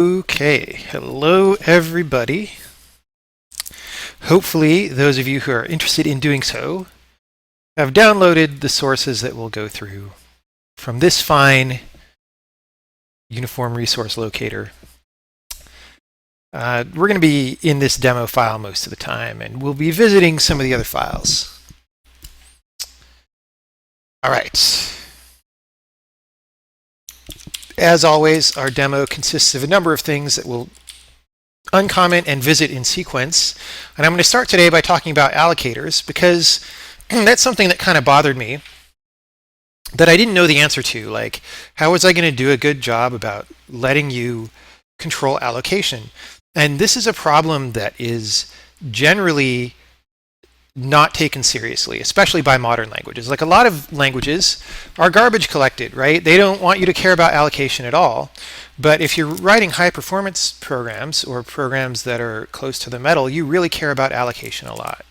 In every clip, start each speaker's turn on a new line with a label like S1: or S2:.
S1: Okay, hello everybody. Hopefully those of you who are interested in doing so have downloaded the sources that we'll go through from this fine uniform resource locator. We're going to be in this demo file most of the time, and we'll be visiting some of the other files. All right. As always, our demo consists of a number of things that we'll uncomment and visit in sequence. And I'm going to start today by talking about allocators, because that's something that kind of bothered me that I didn't know the answer to. Like, how was I going to do a good job about letting you control allocation? And this is a problem that is generally not taken seriously, especially by modern languages. Like, a lot of languages are garbage collected, right? They don't want you to care about allocation at all. But if you're writing high performance programs or programs that are close to the metal, you really care about allocation a lot.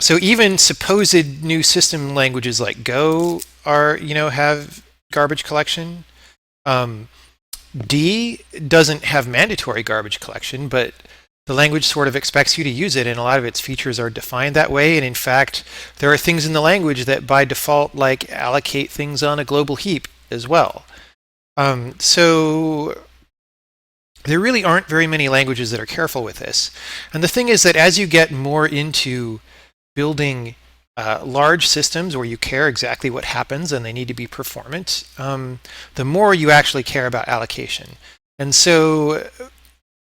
S1: So even supposed new system languages like Go are, have garbage collection. D doesn't have mandatory garbage collection, but the language sort of expects you to use it, and a lot of its features are defined that way. And in fact, there are things in the language that by default like allocate things on a global heap as well. So there really aren't very many languages that are careful with this. And the thing is that as you get more into building large systems where you care exactly what happens and they need to be performant, the more you actually care about allocation. And so,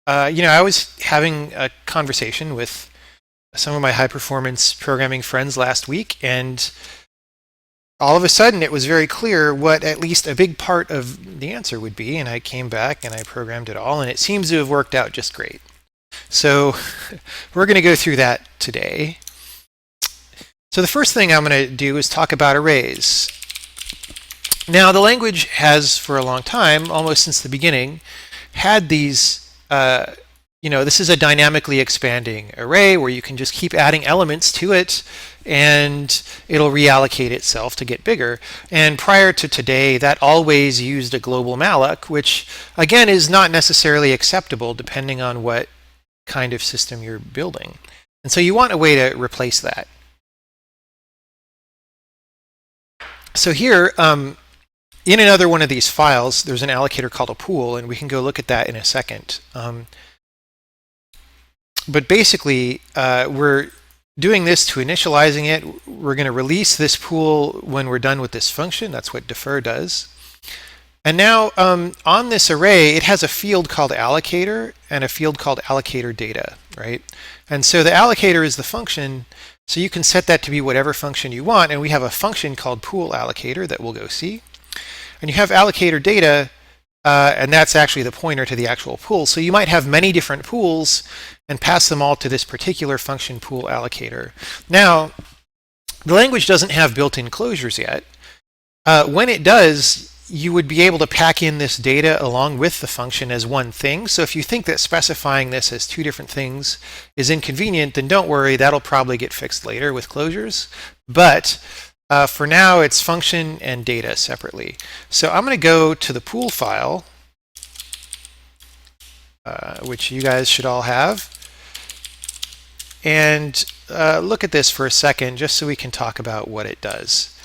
S1: I was having a conversation with some of my high-performance programming friends last week, and all of a sudden it was very clear what at least a big part of the answer would be, and I came back and I programmed it all, and it seems to have worked out just great. So we're going to go through that today. So the first thing I'm going to do is talk about arrays. Now, the language has, for a long time, almost since the beginning, had these, this is a dynamically expanding array where you can just keep adding elements to it and it'll reallocate itself to get bigger. And prior to today, that always used a global malloc, which again is not necessarily acceptable depending on what kind of system you're building. And so you want a way to replace that. So here, in another one of these files, there's an allocator called a pool, and we can go look at that in a second. But basically, we're doing this to initializing it. We're going to release this pool when we're done with this function. That's what defer does. And now on this array, it has a field called allocator and a field called allocator data, right? And so the allocator is the function. So you can set that to be whatever function you want. And we have a function called pool allocator that we'll go see. And you have allocator data, and that's actually the pointer to the actual pool. So you might have many different pools and pass them all to this particular function pool allocator. Now, the language doesn't have built-in closures yet. When it does, you would be able to pack in this data along with the function as one thing. So if you think that specifying this as two different things is inconvenient, then don't worry, that'll probably get fixed later with closures. But for now, it's function and data separately. So I'm going to go to the pool file, which you guys should all have, and look at this for a second just so we can talk about what it does.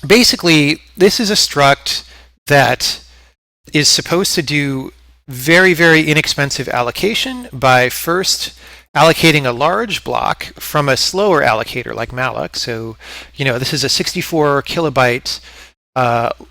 S1: Basically, this is a struct that is supposed to do very, very inexpensive allocation by first allocating a large block from a slower allocator like malloc. So, this is a 64 kilobyte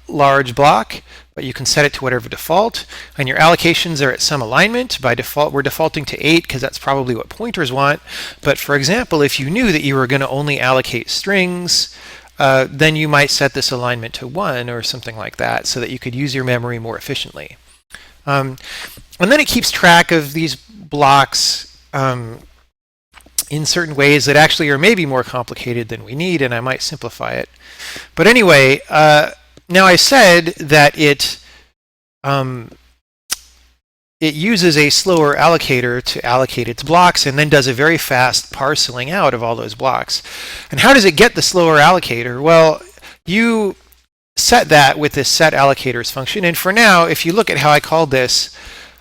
S1: large block, but you can set it to whatever default. And your allocations are at some alignment. By default, we're defaulting to 8 because that's probably what pointers want. But for example, if you knew that you were going to only allocate strings, then you might set this alignment to 1 or something like that so that you could use your memory more efficiently. And then it keeps track of these blocks in certain ways that actually are maybe more complicated than we need, and I might simplify it. But anyway, now I said that it uses a slower allocator to allocate its blocks and then does a very fast parceling out of all those blocks. And how does it get the slower allocator? Well, you set that with this set allocators function. And for now, if you look at how I called this,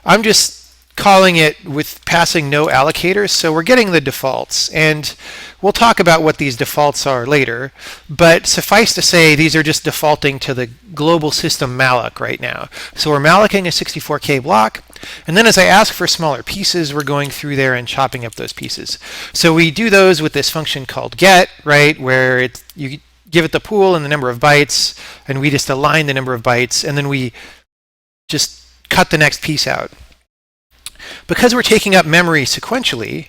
S1: I'm just calling it with passing no allocators. So we're getting the defaults. And we'll talk about what these defaults are later. But suffice to say, these are just defaulting to the global system malloc right now. So we're mallocing a 64K block. And then as I ask for smaller pieces, we're going through there and chopping up those pieces. So we do those with this function called get, right, where you give it the pool and the number of bytes, and we just align the number of bytes, and then we just cut the next piece out. Because we're taking up memory sequentially,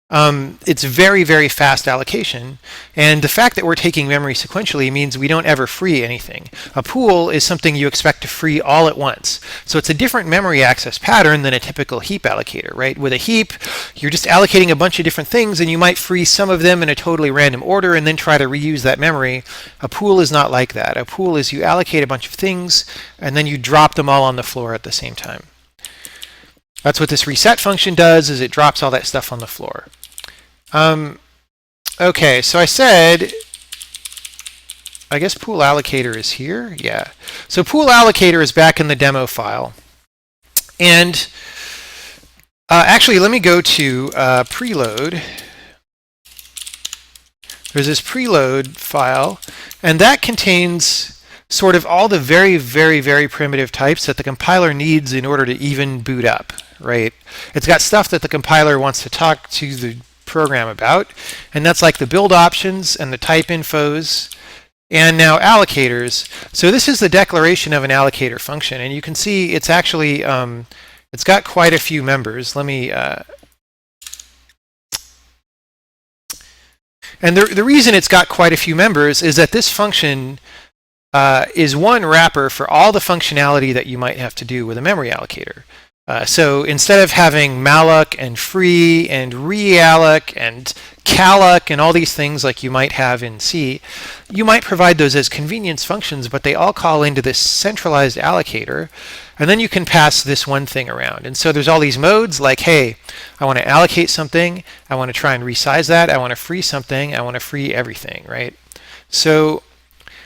S1: it's very, very fast allocation. And the fact that we're taking memory sequentially means we don't ever free anything. A pool is something you expect to free all at once. So it's a different memory access pattern than a typical heap allocator, right? With a heap, you're just allocating a bunch of different things, and you might free some of them in a totally random order and then try to reuse that memory. A pool is not like that. A pool is you allocate a bunch of things, and then you drop them all on the floor at the same time. That's what this reset function does, is it drops all that stuff on the floor. Okay, so I said, I guess pool allocator is here. Yeah. So pool allocator is back in the demo file. And actually, let me go to preload. There's this preload file, and that contains sort of all the very, very, very primitive types that the compiler needs in order to even boot up, right? It's got stuff that the compiler wants to talk to the program about, and that's like the build options and the type infos, and now allocators. So this is the declaration of an allocator function, and you can see it's actually, it's got quite a few members. Let me, and the reason it's got quite a few members is that this function is one wrapper for all the functionality that you might have to do with a memory allocator. So instead of having malloc and free and realloc and calloc and all these things like you might have in C, you might provide those as convenience functions, but they all call into this centralized allocator, and then you can pass this one thing around. And so there's all these modes like, hey, I want to allocate something, I want to try and resize that, I want to free something, I want to free everything, right? So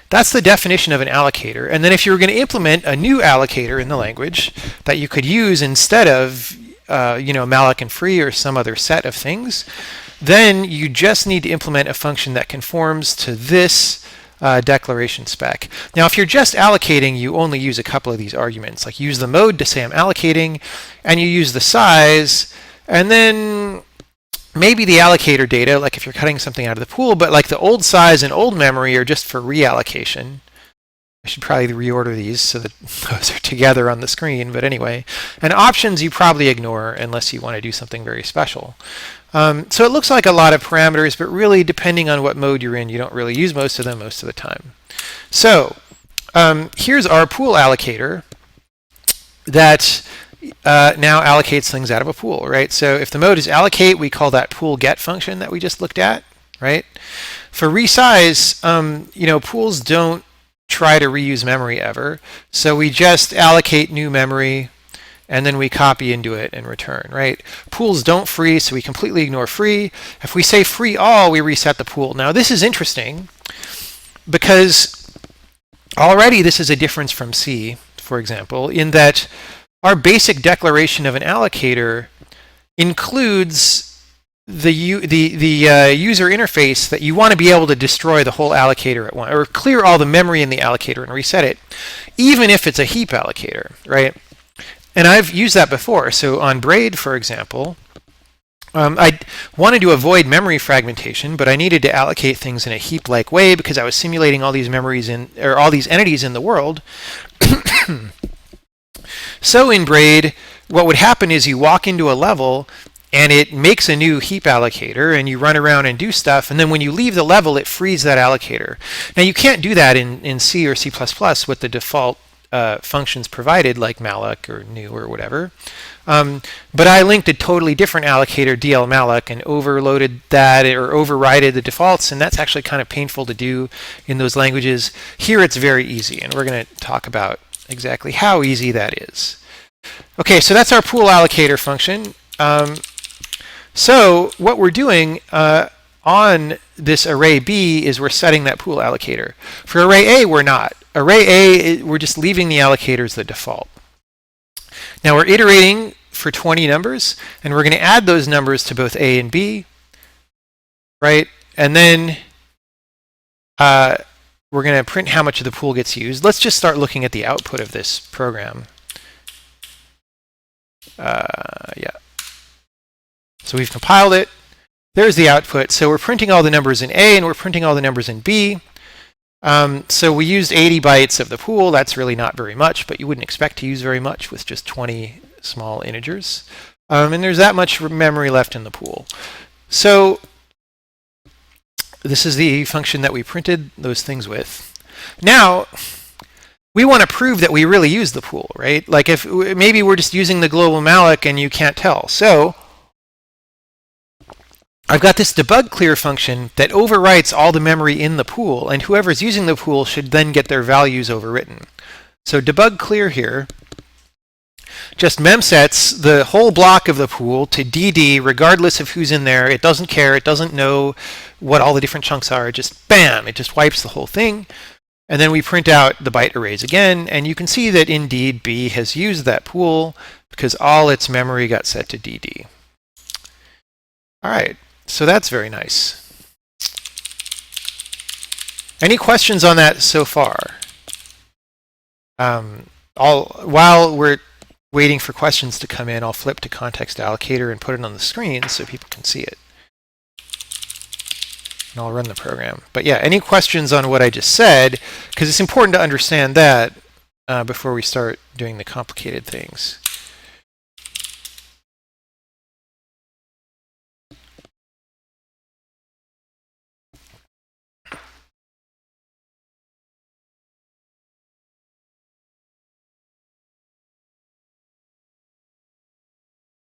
S1: that's the definition of an allocator. And then if you were going to implement a new allocator in the language that you could use instead of malloc and free or some other set of things, then you just need to implement a function that conforms to this declaration spec. Now, if you're just allocating, you only use a couple of these arguments. Like use the mode to say I'm allocating, and you use the size, and then maybe the allocator data, like if you're cutting something out of the pool, but like the old size and old memory are just for reallocation. I should probably reorder these so that those are together on the screen, but anyway. And options you probably ignore unless you want to do something very special. So it looks like a lot of parameters, but really depending on what mode you're in, you don't really use most of them most of the time. So here's our pool allocator that now allocates things out of a pool, right? So if the mode is allocate, we call that pool get function that we just looked at, right? For resize, pools don't try to reuse memory ever. So we just allocate new memory, and then we copy into it and return, right? Pools don't free, so we completely ignore free. If we say free all, we reset the pool. Now this is interesting because already this is a difference from C, for example, in that our basic declaration of an allocator includes the user interface that you want to be able to destroy the whole allocator at once, or clear all the memory in the allocator and reset it, even if it's a heap allocator, right? And I've used that before. So on Braid, for example, I wanted to avoid memory fragmentation, but I needed to allocate things in a heap-like way because I was simulating all these memories or all these entities in the world. So in Braid, what would happen is you walk into a level and it makes a new heap allocator and you run around and do stuff, and then when you leave the level, it frees that allocator. Now you can't do that in C or C++ with the default functions provided like malloc or new or whatever. But I linked a totally different allocator, DL malloc, and overloaded that or overrided the defaults, and that's actually kind of painful to do in those languages. Here it's very easy, and we're going to talk about exactly how easy that is. Okay, so that's our pool allocator function. So what we're doing on this array B is we're setting that pool allocator. For array A, we're not. array A, we're just leaving the allocator as the default. Now we're iterating for 20 numbers, and we're going to add those numbers to both A and B, right? And then we're going to print how much of the pool gets used. Let's just start looking at the output of this program. Yeah. So we've compiled it. There's the output. So we're printing all the numbers in A, and we're printing all the numbers in B. So we used 80 bytes of the pool. That's really not very much, but you wouldn't expect to use very much with just 20 small integers. And there's that much memory left in the pool. So this is the function that we printed those things with. Now, we want to prove that we really use the pool, right? Like if maybe we're just using the global malloc and you can't tell. So I've got this debug clear function that overwrites all the memory in the pool, and whoever's using the pool should then get their values overwritten. So debug clear here just memsets the whole block of the pool to DD regardless of who's in there. It doesn't care. It doesn't know what all the different chunks are. It just, bam, it just wipes the whole thing. And then we print out the byte arrays again, and you can see that indeed B has used that pool because all its memory got set to DD. All right, so that's very nice. Any questions on that so far? While we're waiting for questions to come in, I'll flip to context allocator and put it on the screen so people can see it. And I'll run the program. But yeah, any questions on what I just said? Because it's important to understand that before we start doing the complicated things.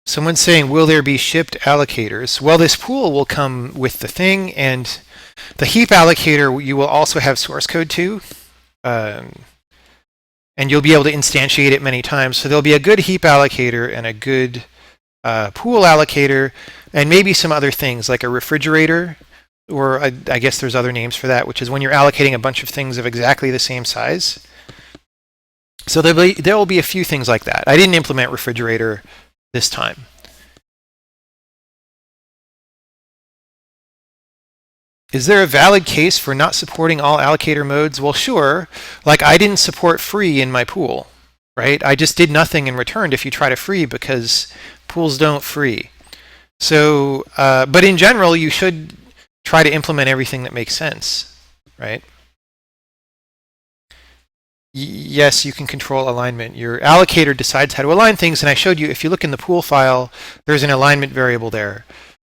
S1: Someone's saying, will there be shipped allocators? Well, this pool will come with the thing, and the heap allocator you will also have source code to, and you'll be able to instantiate it many times. So there'll be a good heap allocator and a good pool allocator, and maybe some other things like a refrigerator, or I guess there's other names for that, which is when you're allocating a bunch of things of exactly the same size. So there will be a few things like that. I didn't implement refrigerator this time. Is there a valid case for not supporting all allocator modes? Well, sure. Like I didn't support free in my pool, right? I just did nothing and returned if you try to free because pools don't free. So, but in general, you should try to implement everything that makes sense, right? Yes, you can control alignment. Your allocator decides how to align things, and I showed you, if you look in the pool file, there's an alignment variable there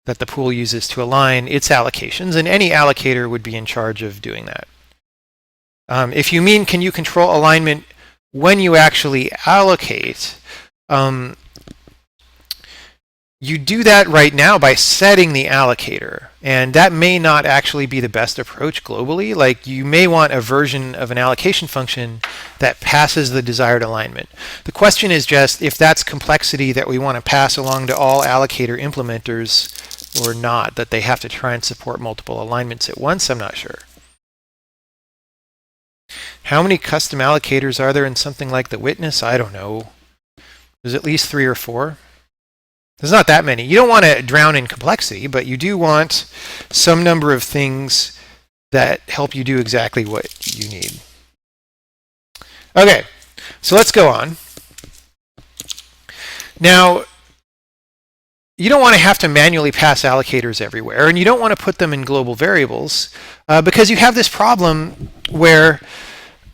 S1: that the pool uses to align its allocations, and any allocator would be in charge of doing that. If you mean, can you control alignment when you actually allocate, you do that right now by setting the allocator, and that may not actually be the best approach globally. Like you may want a version of an allocation function that passes the desired alignment. The question is just if that's complexity that we want to pass along to all allocator implementers or not, that they have to try and support multiple alignments at once. I'm not sure. How many custom allocators are there in something like the witness? I don't know. There's at least 3 or 4. There's not that many. You don't want to drown in complexity, but you do want some number of things that help you do exactly what you need. Okay, so let's go on. Now, you don't want to have to manually pass allocators everywhere, and you don't want to put them in global variables because you have this problem where,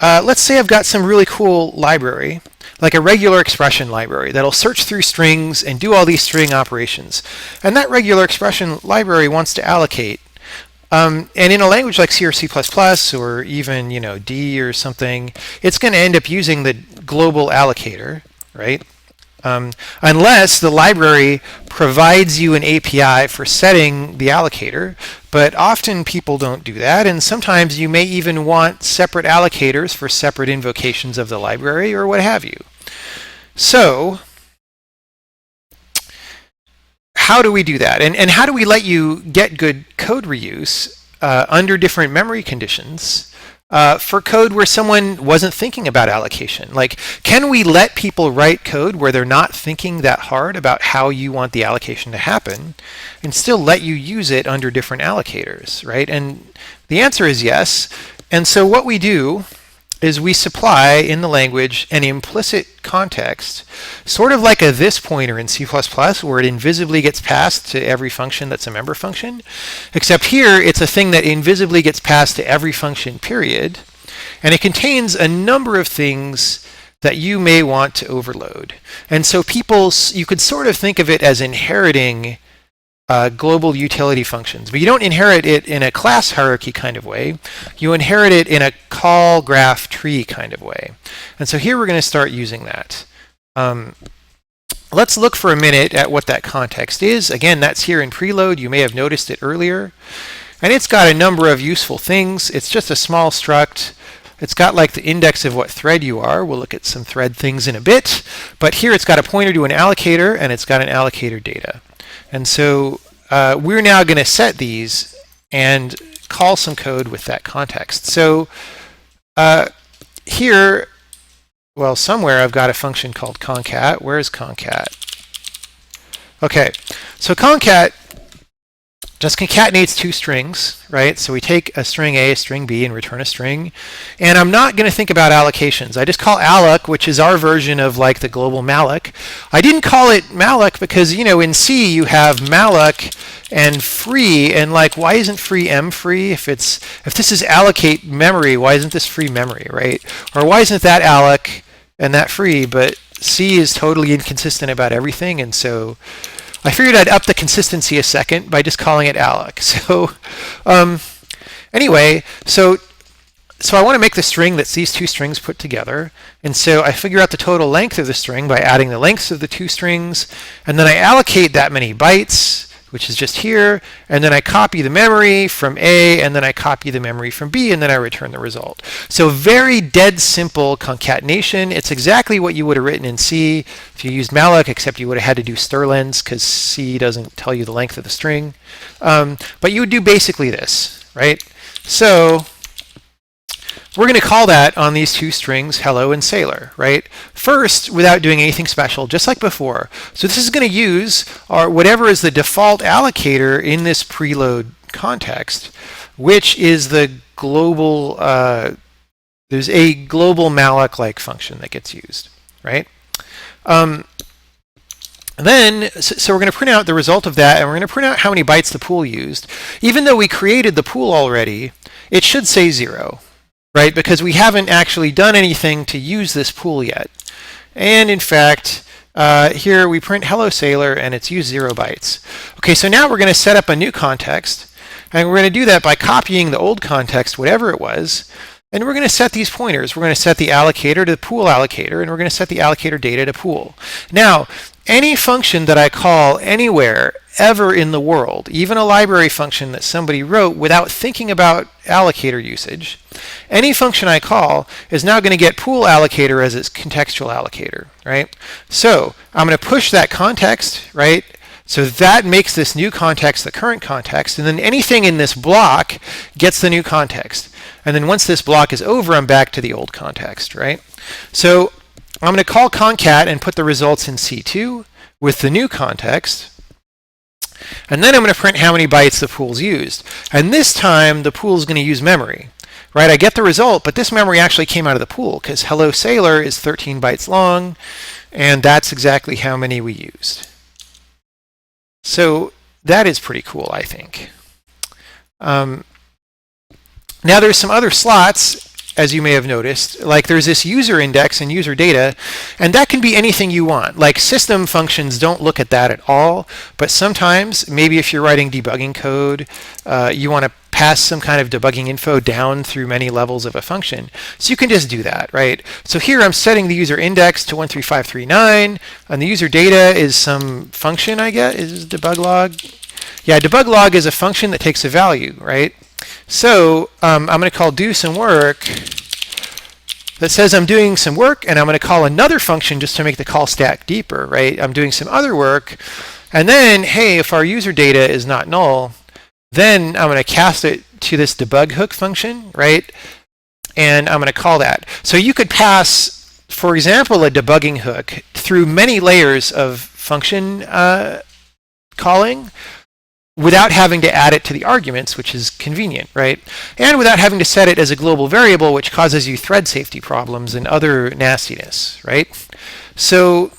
S1: let's say I've got some really cool library, like a regular expression library that'll search through strings and do all these string operations. And that regular expression library wants to allocate. And in a language like C or C++ or even D or something, it's going to end up using the global allocator, right? Unless the library provides you an API for setting the allocator, but often people don't do that, and sometimes you may even want separate allocators for separate invocations of the library or what have you. So, how do we do that? And how do we let you get good code reuse under different memory conditions for code where someone wasn't thinking about allocation. Like, can we let people write code where they're not thinking that hard about how you want the allocation to happen and still let you use it under different allocators, right? And the answer is yes. And so what we do is we supply in the language an implicit context, sort of like a this pointer in C++, where it invisibly gets passed to every function that's a member function, except here it's a thing that invisibly gets passed to every function, period, and it contains a number of things that you may want to overload. And so you could sort of think of it as inheriting global utility functions, but you don't inherit it in a class hierarchy kind of way. You inherit it in a call graph tree kind of way. And so here we're going to start using that. Let's look for a minute at what that context is. Again, that's here in preload. You may have noticed it earlier. And it's got a number of useful things. It's just a small struct. It's got like the index of what thread you are. We'll look at some thread things in a bit. But here it's got a pointer to an allocator, and it's got an allocator data. And so we're now going to set these and call some code with that context. So here, well, somewhere I've got a function called concat. Where's concat? Okay, so concat just concatenates two strings, right? So we take a string A, a string B, and return a string. And I'm not going to think about allocations. I just call Alec, which is our version of like the global malloc. I didn't call it malloc because, you know, in C you have malloc and free, and like, why isn't free M free? If this is allocate memory, why isn't this free memory, right? Or why isn't that Alec and that free? But C is totally inconsistent about everything, and so I figured I'd up the consistency a second by just calling it Alec. So anyway, so I want to make the string that's these two strings put together. And so I figure out the total length of the string by adding the lengths of the two strings. And then I allocate that many bytes, which is just here. And then I copy the memory from A, and then I copy the memory from B, and then I return the result. So very dead simple concatenation. It's exactly what you would have written in C if you used malloc, except you would have had to do strlens because C doesn't tell you the length of the string. But you would do basically this, right? So we're going to call that on these two strings, hello and sailor, right? First, without doing anything special, just like before. So this is going to use whatever is the default allocator in this preload context, which is the global, there's a global malloc-like function that gets used, right? Then, so we're going to print out the result of that, and we're going to print out how many bytes the pool used. Even though we created the pool already, it should say 0. Right, because we haven't actually done anything to use this pool yet. And in fact, here we print hello sailor, and it's used 0 bytes. Okay, so now we're going to set up a new context, and we're going to do that by copying the old context, whatever it was, and we're going to set these pointers. We're going to set the allocator to pool allocator, and we're going to set the allocator data to pool. Now, any function that I call anywhere, ever in the world, even a library function that somebody wrote without thinking about allocator usage, any function I call is now going to get pool allocator as its contextual allocator, right? So I'm going to push that context, right? So that makes this new context the current context, and then anything in this block gets the new context. And then once this block is over, I'm back to the old context, right? So I'm going to call concat and put the results in C2 with the new context. And then I'm going to print how many bytes the pool's used. And this time, the pool is going to use memory, right? I get the result, but this memory actually came out of the pool because hello sailor is 13 bytes long, and that's exactly how many we used. So that is pretty cool, I think. Now there's some other slots, as you may have noticed. Like there's this user index and user data, and that can be anything you want. Like system functions don't look at that at all, but sometimes, maybe if you're writing debugging code, you want to pass some kind of debugging info down through many levels of a function. So you can just do that, right? So here I'm setting the user index to 13539, and the user data is some function, I guess. Is debug log? Yeah, debug log is a function that takes a value, right? So I'm going to call do some work that says I'm doing some work, and I'm going to call another function just to make the call stack deeper, right? I'm doing some other work, and then, hey, if our user data is not null, then I'm going to cast it to this debug hook function, right? and I'm going to call that. So you could pass, for example, a debugging hook through many layers of function calling without having to add it to the arguments, which is convenient, right? And without having to set it as a global variable, which causes you thread safety problems and other nastiness, right? So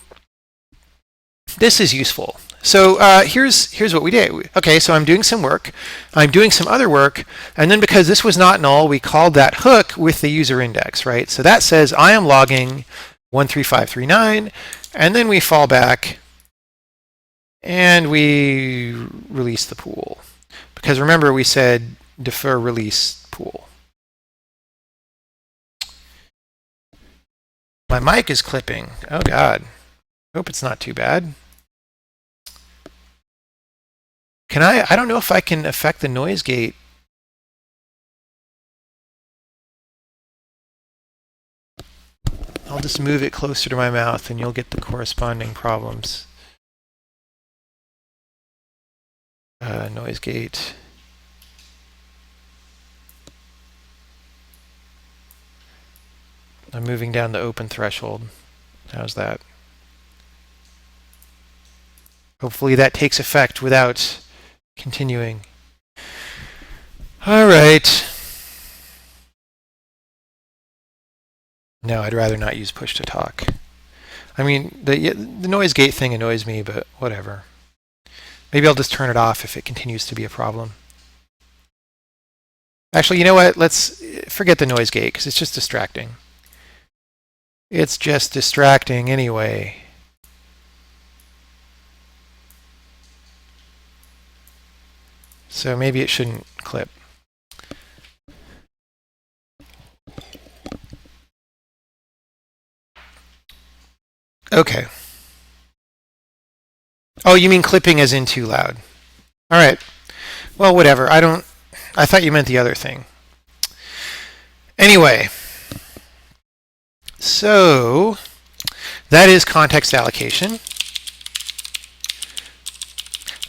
S1: this is useful. So here's what we did. Okay, so I'm doing some work. I'm doing some other work. And then because this was not null, we called that hook with the user index, right? So that says I am logging 13539. And then we fall back and we release the pool. Because remember, we said defer release pool. My mic is clipping. Oh, God. Hope it's not too bad. I don't know if I can affect the noise gate. I'll just move it closer to my mouth and you'll get the corresponding problems. Noise gate. I'm moving down the open threshold. How's that? Hopefully that takes effect without continuing. All right. No, I'd rather not use push to talk. I mean, the noise gate thing annoys me, but whatever. Maybe I'll just turn it off if it continues to be a problem. Actually, you know what? Let's forget the noise gate because it's just distracting. It's just distracting anyway. So maybe it shouldn't clip. Okay. Oh, you mean clipping as in too loud. All right. Well, whatever. I thought you meant the other thing. Anyway. So that is context allocation.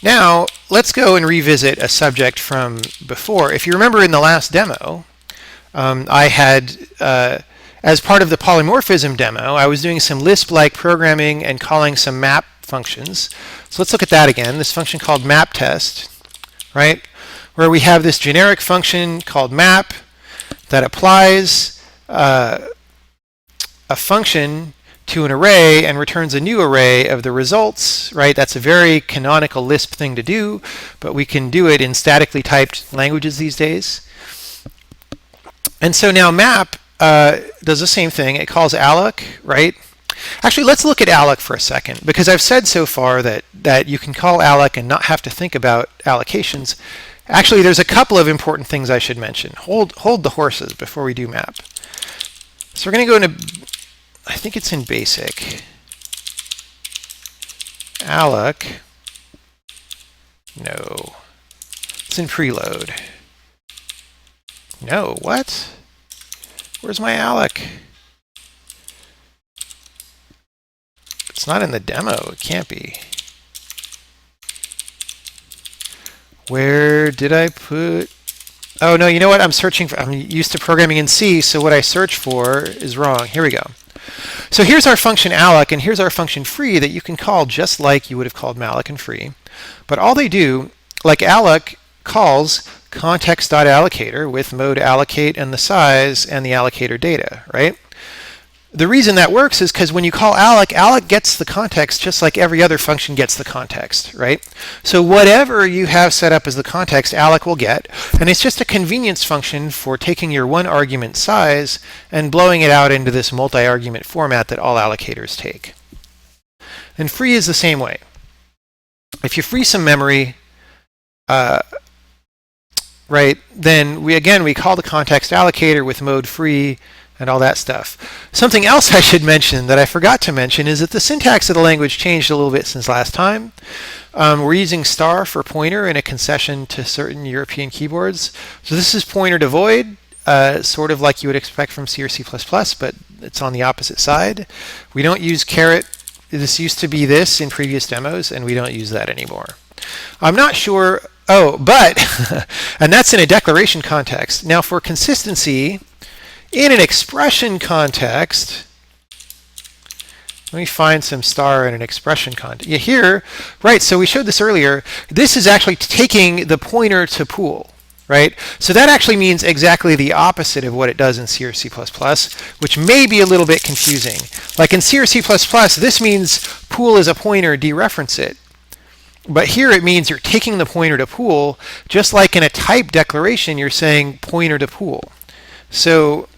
S1: Now, let's go and revisit a subject from before. If you remember in the last demo, I had, as part of the polymorphism demo, I was doing some Lisp-like programming and calling some map functions. So let's look at that again. This function called map test, right? Where we have this generic function called map that applies a function to an array and returns a new array of the results, right? That's a very canonical Lisp thing to do, but we can do it in statically typed languages these days. And so now map does the same thing. It calls Alec, right? Actually, let's look at Alec for a second, because I've said so far that you can call Alec and not have to think about allocations. Actually, there's a couple of important things I should mention. Hold the horses before we do map. So we're going to go into, I think it's in basic. Alec. No. It's in preload. No, what? Where's my Alec? It's not in the demo. It can't be. Where did I put... Oh, no, you know what? I'm used to programming in C, so what I search for is wrong. Here we go. So here's our function Alec, and here's our function free that you can call just like you would have called malloc and free. But all they do, like Alec calls context.allocator with mode allocate and the size and the allocator data, right? The reason that works is because when you call Alec, Alec gets the context just like every other function gets the context, right? So whatever you have set up as the context, Alec will get. And it's just a convenience function for taking your one argument size and blowing it out into this multi-argument format that all allocators take. And free is the same way. If you free some memory, right, then we call the context allocator with mode free and all that stuff. Something else I should mention that I forgot to mention is that the syntax of the language changed a little bit since last time. We're using star for pointer in a concession to certain European keyboards. So this is pointer to void, sort of like you would expect from C or C++, but it's on the opposite side. We don't use caret. This used to be this in previous demos, and we don't use that anymore. I'm not sure. Oh, but, and that's in a declaration context. Now for consistency, In an expression context, let me find some star in an expression context. Yeah, here, right, so we showed this earlier. This is actually taking the pointer to pool, right? So that actually means exactly the opposite of what it does in C or C++, which may be a little bit confusing. Like in C or C++, this means pool is a pointer, dereference it. But here it means you're taking the pointer to pool, just like in a type declaration, you're saying pointer to pool. So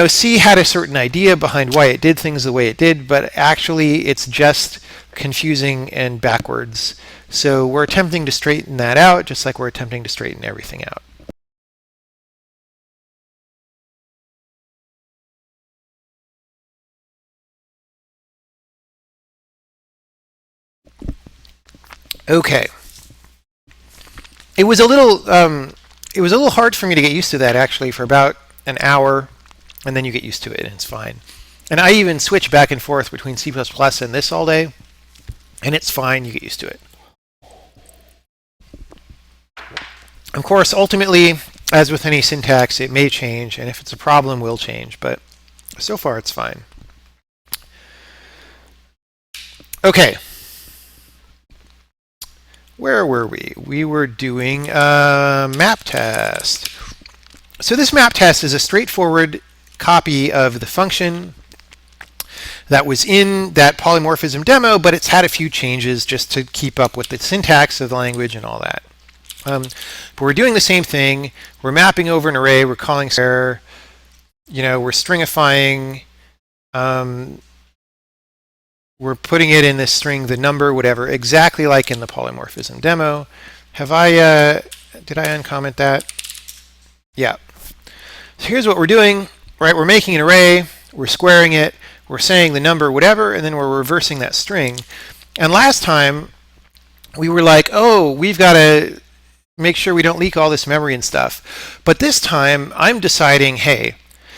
S1: C had a certain idea behind why it did things the way it did, but actually it's just confusing and backwards. So we're attempting to straighten that out, just like we're attempting to straighten everything out. Okay. It was a little hard for me to get used to that actually for about an hour, and then you get used to it and it's fine. And I even switch back and forth between C++ and this all day, and it's fine, you get used to it. Of course, ultimately, as with any syntax, it may change, and if it's a problem, will change, but so far it's fine. Okay. Where were we? We were doing a map test. So this map test is a straightforward copy of the function that was in that polymorphism demo, but it's had a few changes just to keep up with the syntax of the language and all that. But we're doing the same thing. We're mapping over an array. We're calling we're stringifying. We're putting it in this string, the number, whatever, exactly like in the polymorphism demo. Did I uncomment that? Yeah. So here's what we're doing, right? We're making an array, we're squaring it, we're saying the number, whatever, and then we're reversing that string. And last time, we were like, oh, we've got to make sure we don't leak all this memory and stuff. But this time, I'm deciding, hey,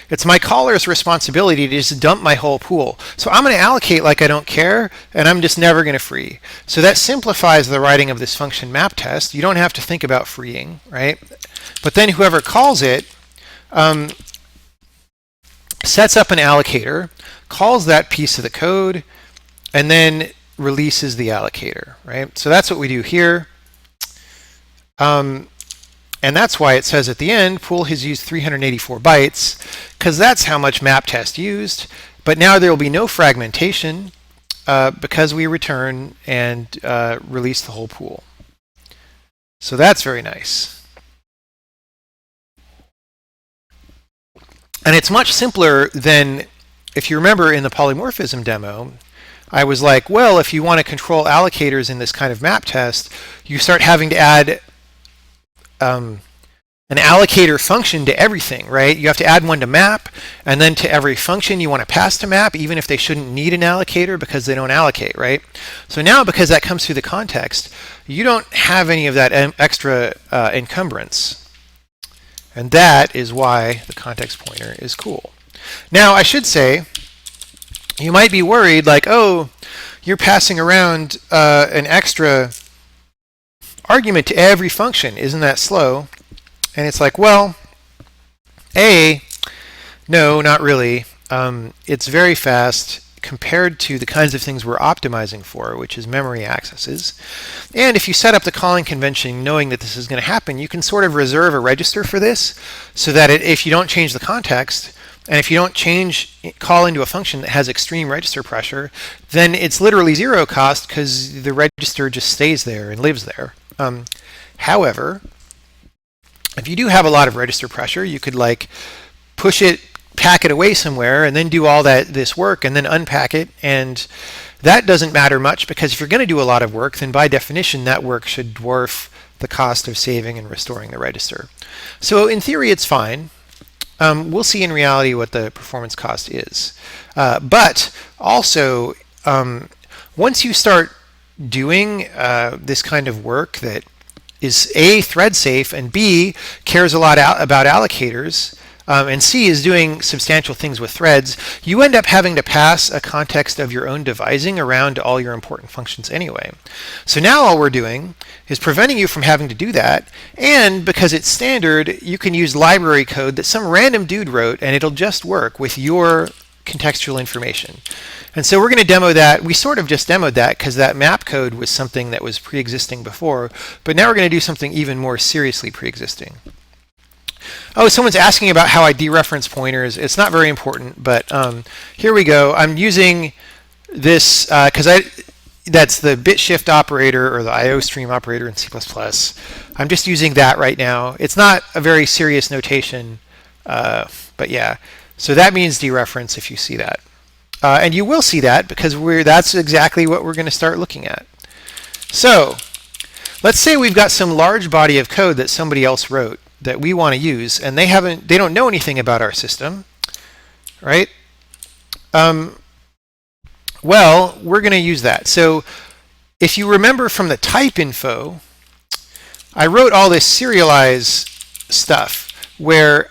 S1: it's my caller's responsibility to just dump my whole pool. So I'm going to allocate like I don't care, and I'm just never going to free. So that simplifies the writing of this function map test. You don't have to think about freeing, right? But then whoever calls it sets up an allocator, calls that piece of the code, and then releases the allocator, right? So that's what we do here. And that's why it says at the end, pool has used 384 bytes, because that's how much map test used. But now there will be no fragmentation because we return and release the whole pool. So that's very nice. And it's much simpler than, if you remember in the polymorphism demo, I was like, well, if you want to control allocators in this kind of map test, you start having to add an allocator function to everything, right? You have to add one to map, and then to every function you want to pass to map, even if they shouldn't need an allocator because they don't allocate, right? So now, because that comes through the context, you don't have any of that extra encumbrance. And that is why the context pointer is cool. Now, I should say, you might be worried, like, oh, you're passing around an extra argument to every function. Isn't that slow? And it's like, well, no, not really. It's very fast compared to the kinds of things we're optimizing for, which is memory accesses. And if you set up the calling convention knowing that this is going to happen, you can sort of reserve a register for this so that if you don't change the context, and if you don't call into a function that has extreme register pressure, then it's literally zero cost because the register just stays there and lives there. However, if you do have a lot of register pressure, you could like push it, pack it away somewhere, and then do all this work and then unpack it. And that doesn't matter much because if you're going to do a lot of work, then by definition that work should dwarf the cost of saving and restoring the register. So in theory, it's fine. We'll see in reality what the performance cost is. But also, once you start doing this kind of work that is A, thread safe, and B, cares a lot about allocators, and C is doing substantial things with threads, you end up having to pass a context of your own devising around to all your important functions anyway. So now all we're doing is preventing you from having to do that, and because it's standard, you can use library code that some random dude wrote, and it'll just work with your contextual information. And so we're going to demo that. We sort of just demoed that because that map code was something that was pre-existing before, but now we're going to do something even more seriously pre-existing. Oh, someone's asking about how I dereference pointers. It's not very important, but here we go. I'm using this because that's the bit shift operator or the IO stream operator in C++. I'm just using that right now. It's not a very serious notation, but yeah. So that means dereference if you see that. And you will see that because that's exactly what we're going to start looking at. So let's say we've got some large body of code that somebody else wrote that we want to use, and they don't know anything about our system, right? Well, we're going to use that. So if you remember from the type info, I wrote all this serialize stuff where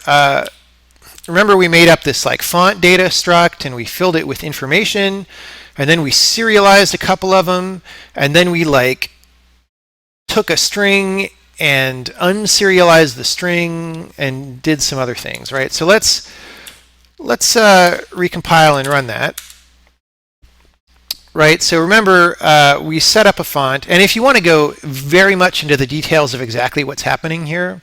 S1: remember we made up this like font data struct and we filled it with information, and then we serialized a couple of them, and then we like took a string and unserialized the string and did some other things, right? So let's recompile and run that. Right, so remember we set up a font, and if you want to go very much into the details of exactly what's happening here,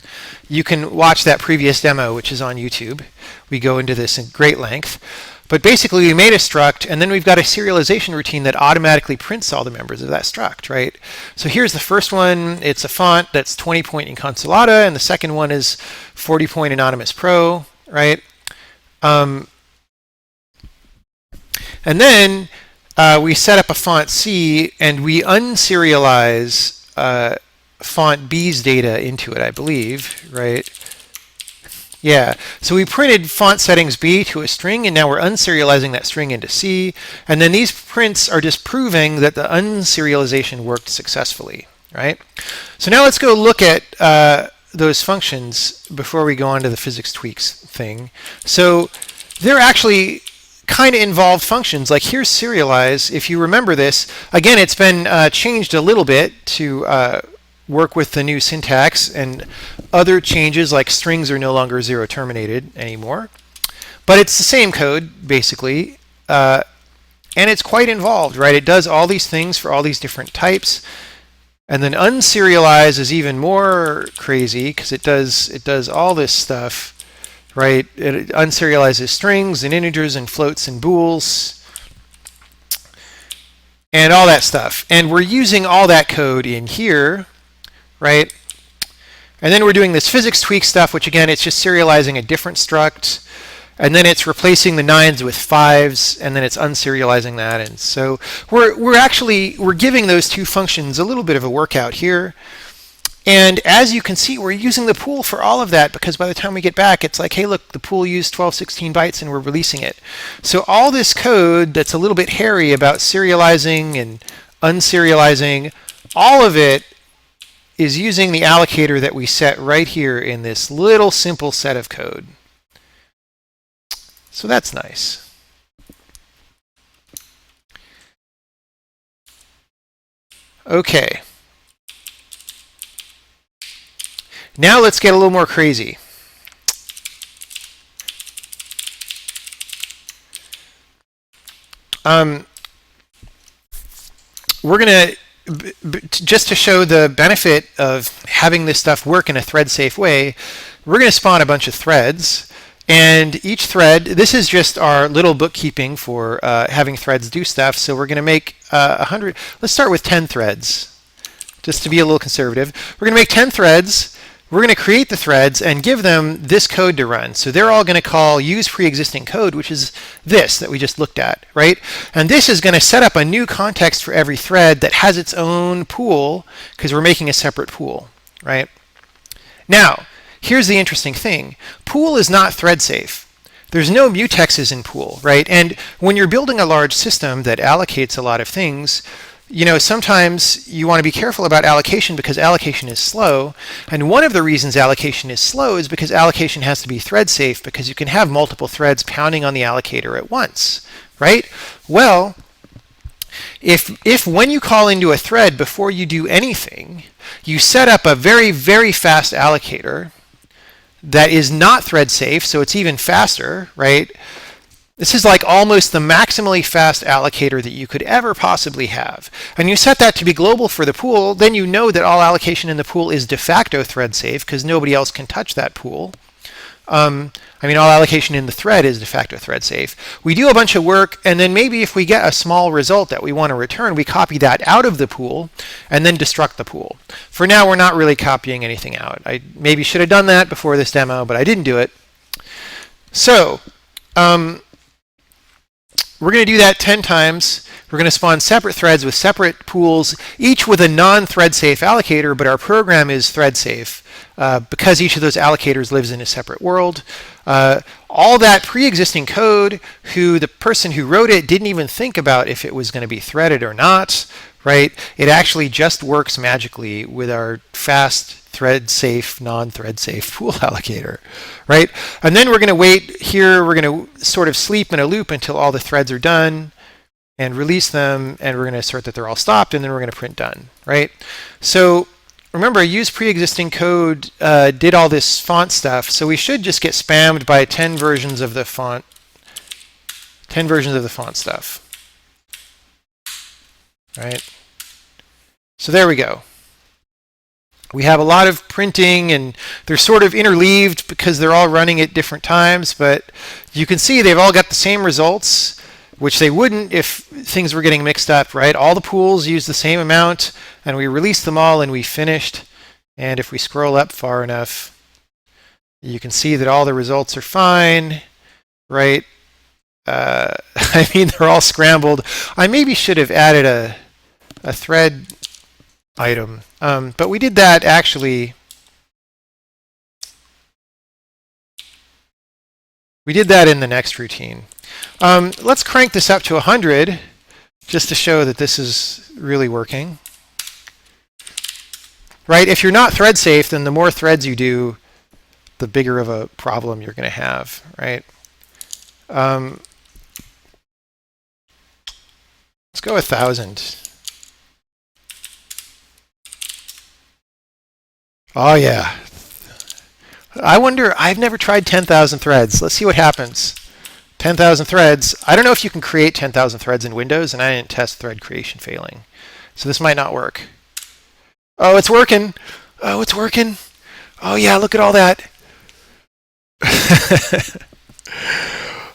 S1: you can watch that previous demo, which is on YouTube. We go into this in great length. But basically, we made a struct, and then we've got a serialization routine that automatically prints all the members of that struct, right? So here's the first one. It's a font that's 20-point Inconsolata, and the second one is 40-point Anonymous Pro, right? And then we set up a font C, and we unserialize font B's data into it, I believe, right? Yeah, so we printed font settings B to a string, and now we're unserializing that string into C. And then these prints are just proving that the unserialization worked successfully, right? So now let's go look at those functions before we go on to the physics tweaks thing. So they're actually kind of involved functions. Like here's serialize. If you remember this, again, it's been changed a little bit to work with the new syntax, and other changes like strings are no longer zero terminated anymore. But it's the same code, basically, and it's quite involved, right? It does all these things for all these different types. And then unserialize is even more crazy because it does all this stuff, right? It unserializes strings and integers and floats and bools and all that stuff. And we're using all that code in here, right? And then we're doing this physics tweak stuff, which again, it's just serializing a different struct, and then it's replacing the 9s with 5s, and then it's unserializing that. And so we're giving those two functions a little bit of a workout here. And as you can see, we're using the pool for all of that, because by the time we get back, it's like, hey, look, the pool used 1216 bytes and we're releasing it. So all this code that's a little bit hairy about serializing and unserializing, all of it is using the allocator that we set right here in this little simple set of code. So that's nice. Okay. Now let's get a little more crazy. We're going to just to show the benefit of having this stuff work in a thread-safe way, we're going to spawn a bunch of threads. And each thread, this is just our little bookkeeping for having threads do stuff. So we're going to make 100. Let's start with 10 threads, just to be a little conservative. We're going to make 10 threads. We're going to create the threads and give them this code to run. So they're all going to call use pre-existing code, which is this that we just looked at, right? And this is going to set up a new context for every thread that has its own pool, because we're making a separate pool, right? Now, here's the interesting thing. Pool is not thread safe. There's no mutexes in pool, right? And when you're building a large system that allocates a lot of things, sometimes you want to be careful about allocation because allocation is slow. And one of the reasons allocation is slow is because allocation has to be thread safe, because you can have multiple threads pounding on the allocator at once, right? Well, if when you call into a thread before you do anything, you set up a very, very fast allocator that is not thread safe, so it's even faster, right? This is like almost the maximally fast allocator that you could ever possibly have. And you set that to be global for the pool, then you know that all allocation in the pool is de facto thread safe because nobody else can touch that pool. All allocation in the thread is de facto thread safe. We do a bunch of work, and then maybe if we get a small result that we want to return, we copy that out of the pool and then destruct the pool. For now, we're not really copying anything out. I maybe should have done that before this demo, but I didn't do it. So, we're going to do that 10 times. We're going to spawn separate threads with separate pools, each with a non-thread safe allocator, but our program is thread safe because each of those allocators lives in a separate world. All that pre-existing code, the person who wrote it didn't even think about if it was going to be threaded or not, right? It actually just works magically with our fast thread safe, non-thread safe pool allocator, right? And then we're going to wait here. We're going to sort of sleep in a loop until all the threads are done and release them. And we're going to assert that they're all stopped. And then we're going to print done, right? So remember, use pre-existing code did all this font stuff. So we should just get spammed by 10 versions of the font stuff, right? So there we go. We have a lot of printing, and they're sort of interleaved because they're all running at different times, but you can see they've all got the same results, which they wouldn't if things were getting mixed up, right? All the pools use the same amount, and we released them all, and we finished. And if we scroll up far enough, you can see that all the results are fine, right? They're all scrambled. I maybe should have added a thread item. But we did that actually. We did that in the next routine. Let's crank this up to 100 just to show that this is really working. Right? If you're not thread safe, then the more threads you do, the bigger of a problem you're going to have, right? Let's go 1,000. Oh, yeah. I wonder, I've never tried 10,000 threads. Let's see what happens. 10,000 threads. I don't know if you can create 10,000 threads in Windows, and I didn't test thread creation failing. So this might not work. Oh, it's working. Oh, it's working. Oh, yeah, look at all that.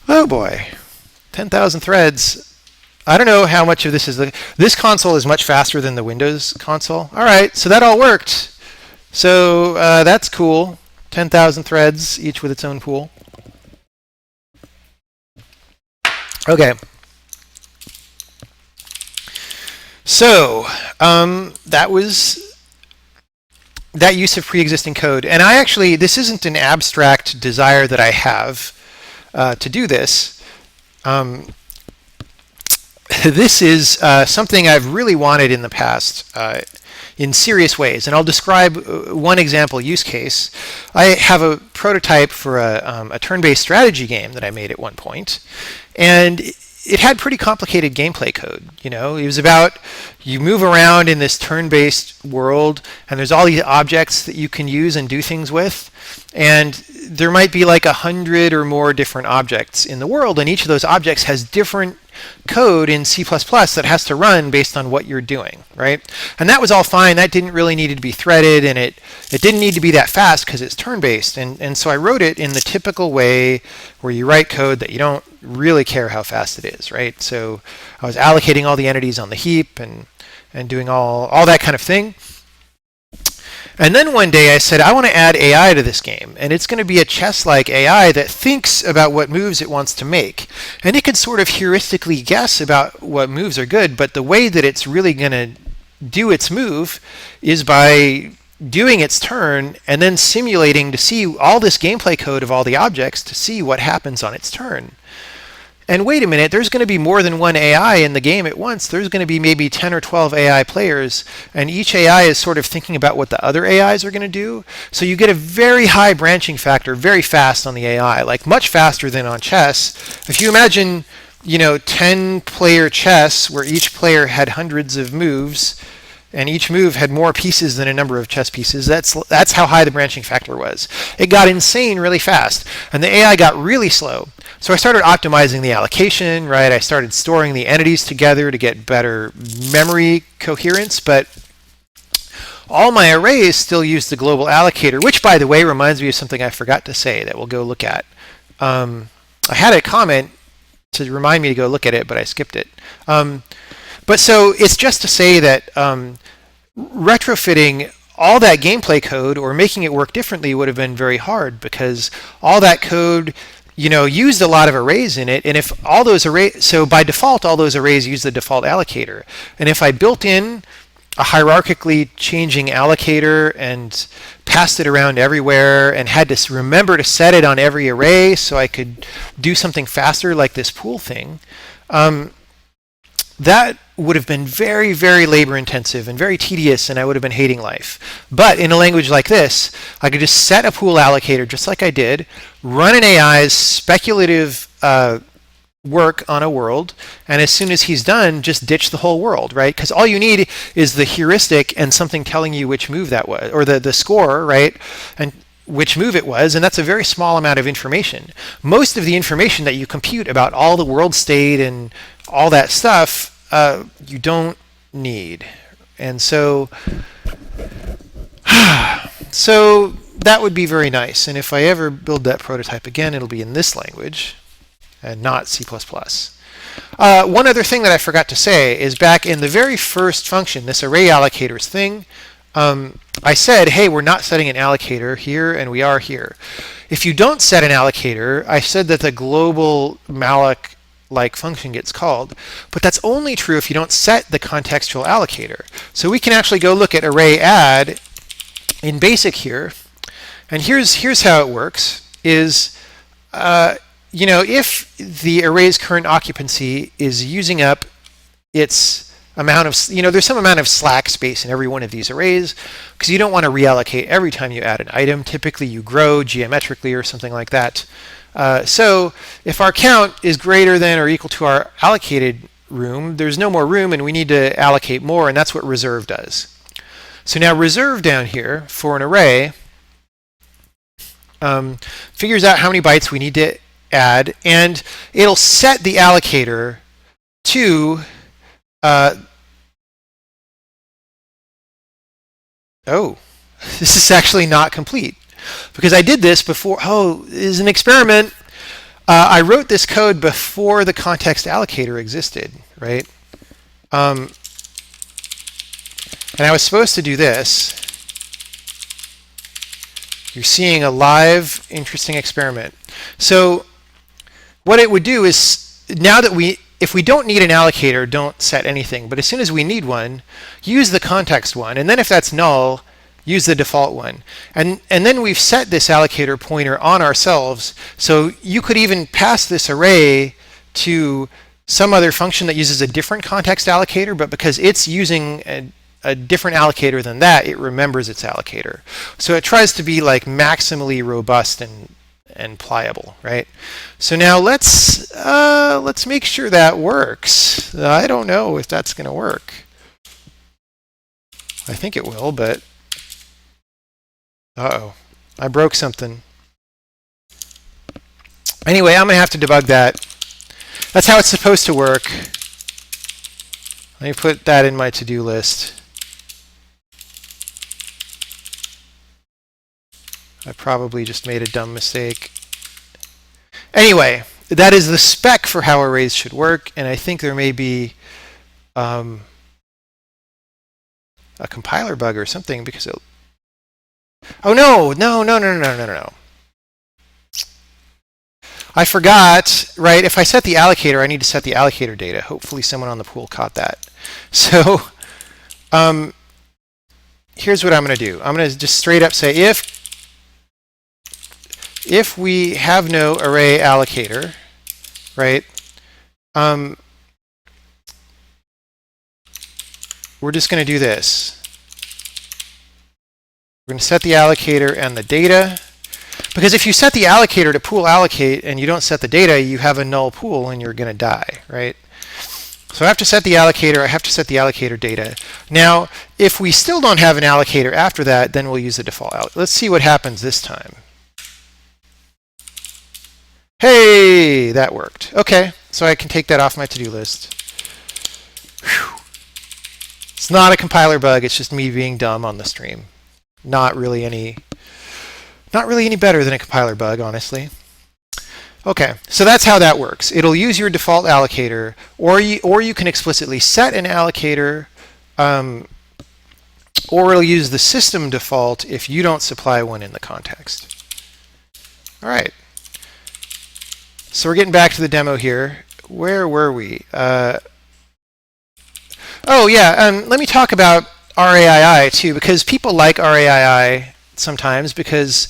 S1: Oh, boy. 10,000 threads. I don't know how much of this is this console is much faster than the Windows console. All right, so that all worked. So that's cool. 10,000 threads, each with its own pool. Okay. So that was that use of pre-existing code. And this isn't an abstract desire that I have to do this. This is something I've really wanted in the past in serious ways. And I'll describe one example use case. I have a prototype for a turn-based strategy game that I made at one point. And it had pretty complicated gameplay code. It was about you move around in this turn-based world, and there's all these objects that you can use and do things with. And there might be like 100 or more different objects in the world, and each of those objects has different code in C++ that has to run based on what you're doing, right? And that was all fine. That didn't really need to be threaded, and it didn't need to be that fast because it's turn-based. And so I wrote it in the typical way where you write code that you don't really care how fast it is, right? So I was allocating all the entities on the heap and doing all that kind of thing. And then one day I said, I want to add AI to this game. And it's going to be a chess-like AI that thinks about what moves it wants to make. And it can sort of heuristically guess about what moves are good, but the way that it's really going to do its move is by doing its turn and then simulating to see all this gameplay code of all the objects to see what happens on its turn. And wait a minute, there's going to be more than one AI in the game at once. There's going to be maybe 10 or 12 AI players, and each AI is sort of thinking about what the other AIs are going to do. So you get a very high branching factor very fast on the AI, like much faster than on chess. If you imagine, 10-player chess where each player had hundreds of moves, and each move had more pieces than a number of chess pieces. That's how high the branching factor was. It got insane really fast, and the AI got really slow. So I started optimizing the allocation, right? I started storing the entities together to get better memory coherence, but all my arrays still use the global allocator, which, by the way, reminds me of something I forgot to say that we'll go look at. I had a comment to remind me to go look at it, but I skipped it. But so it's just to say that retrofitting all that gameplay code or making it work differently would have been very hard, because all that code, used a lot of arrays in it. And if all those arrays, so by default, all those arrays use the default allocator. And if I built in a hierarchically changing allocator and passed it around everywhere and had to remember to set it on every array so I could do something faster like this pool thing, that would have been very, very labor intensive and very tedious, and I would have been hating life. But in a language like this, I could just set a pool allocator just like I did, run an AI's speculative work on a world, and as soon as he's done, just ditch the whole world, right? Because all you need is the heuristic and something telling you which move that was, or the score, right? And which move it was, and that's a very small amount of information. Most of the information that you compute about all the world state and all that stuff, you don't need. And so that would be very nice. And if I ever build that prototype again, it'll be in this language and not C++. One other thing that I forgot to say is back in the very first function, this array allocators thing, I said, hey, we're not setting an allocator here, and we are here. If you don't set an allocator, I said that the global malloc-like function gets called, but that's only true if you don't set the contextual allocator. So we can actually go look at array add in BASIC here, and here's how it works, is if the array's current occupancy is using up its amount of, there's some amount of slack space in every one of these arrays, because you don't want to reallocate every time you add an item. Typically you grow geometrically or something like that. So if our count is greater than or equal to our allocated room, there's no more room and we need to allocate more, and that's what reserve does. So now reserve down here for an array figures out how many bytes we need to add, and it'll set the allocator to this is actually not complete, because I did this before. This is an experiment. I wrote this code before the context allocator existed, right? And I was supposed to do this. You're seeing a live, interesting experiment. So what it would do is, now that if we don't need an allocator, don't set anything. But as soon as we need one, use the context one. And then if that's null, use the default one. And then we've set this allocator pointer on ourselves. So you could even pass this array to some other function that uses a different context allocator, but because it's using a different allocator than that, it remembers its allocator. So it tries to be like maximally robust and pliable, right? So now let's make sure that works. I don't know if that's going to work. I think it will, but uh-oh, I broke something. Anyway, I'm going to have to debug that. That's how it's supposed to work. Let me put that in my to-do list. I probably just made a dumb mistake. Anyway, that is the spec for how arrays should work, and I think there may be a compiler bug or something, because it... Oh, no. I forgot, right? If I set the allocator, I need to set the allocator data. Hopefully someone on the pool caught that. So here's what I'm going to do. I'm going to just straight up say if we have no array allocator, right, we're just going to do this. We're going to set the allocator and the data. Because if you set the allocator to pool allocate and you don't set the data, you have a null pool and you're going to die, right? So I have to set the allocator. I have to set the allocator data. Now, if we still don't have an allocator after that, then we'll use the default. Let's see what happens this time. Hey, that worked. Okay, so I can take that off my to-do list. Whew. It's not a compiler bug. It's just me being dumb on the stream. Not really any better than a compiler bug, honestly. Okay, so that's how that works. It'll use your default allocator, or you can explicitly set an allocator, or it'll use the system default if you don't supply one in the context. All right. So we're getting back to the demo here. Where were we? Oh yeah, let me talk about RAII too, because people like RAII sometimes because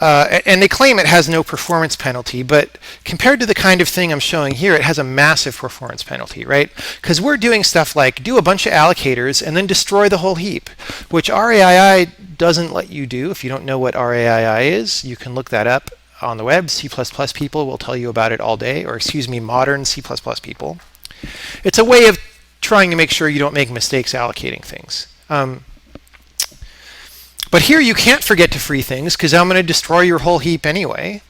S1: and they claim it has no performance penalty, but compared to the kind of thing I'm showing here, it has a massive performance penalty, right? Because we're doing stuff like do a bunch of allocators and then destroy the whole heap, which RAII doesn't let you do. If you don't know what RAII is, you can look that up on the web. C++ people will tell you about it all day, or excuse me, modern C++ people. It's a way of trying to make sure you don't make mistakes allocating things. But here you can't forget to free things because I'm going to destroy your whole heap anyway,